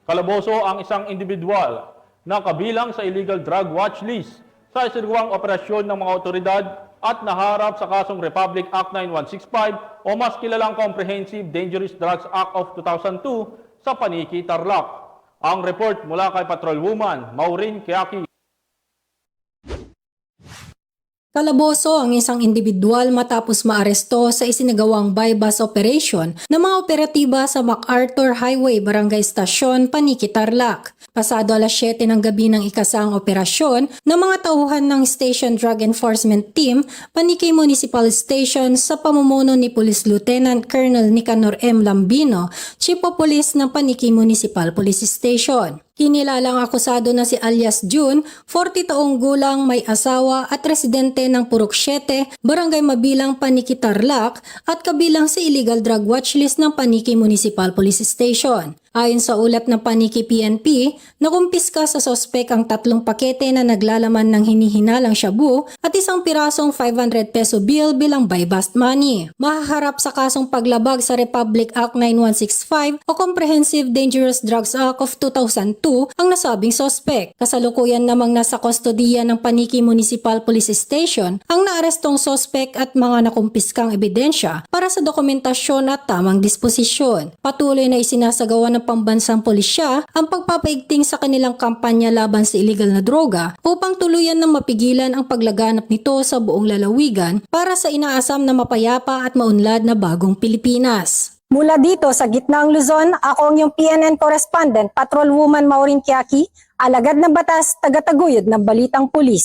Kalaboso ang isang individual na kabilang sa illegal drug watch list sa isinagawang operasyon ng mga otoridad at naharap sa kasong Republic Act 9165 o mas kilalang Comprehensive Dangerous Drugs Act of 2002 sa Paniki, Tarlac. Ang report mula kay Patrolwoman Maureen Quiaqui. Kalaboso ang isang individual matapos maaresto sa isinagawang buy-bus operation ng mga operatiba sa MacArthur Highway, Barangay Stasyon, Paniki, Tarlac. Pasado alas 7 ng gabi ng ikasang operasyon ng mga tauhan ng Station Drug Enforcement Team, Paniki Municipal Station sa pamumuno ni Police Lieutenant Colonel Nicanor M. Lambino, Chief of Police ng Paniki Municipal Police Station. Kinilalang akusado na si alias June, 40 taong gulang, may asawa at residente ng Purok 7, Barangay Mabilang, Paniki, Tarlac at kabilang sa illegal drug watchlist ng Paniki Municipal Police Station. Ayon sa ulat ng Paniki PNP, nakumpiska sa sospek ang 3 pakete na naglalaman ng hinihinalang shabu at isang pirasong 500 peso bill bilang buy-bust money. Mahaharap sa kasong paglabag sa Republic Act 9165 o Comprehensive Dangerous Drugs Act of 2002 ang nasabing sospek. Kasalukuyan namang nasa kustodiya ng Paniki Municipal Police Station ang naarestong sospek at mga nakumpiskang ebidensya para sa dokumentasyon at tamang disposisyon. Patuloy na isinasagawa ng pambansang pulisya ang pagpapaigting sa kanilang kampanya laban sa illegal na droga upang tuluyan na mapigilan ang paglaganap nito sa buong lalawigan para sa inaasam na mapayapa at maunlad na bagong Pilipinas. Mula dito sa gitnaang Luzon, ako ang iyong PNN correspondent, Patrolwoman Maureen Quiaqui, alagad ng batas, tagataguyod ng balitang pulis.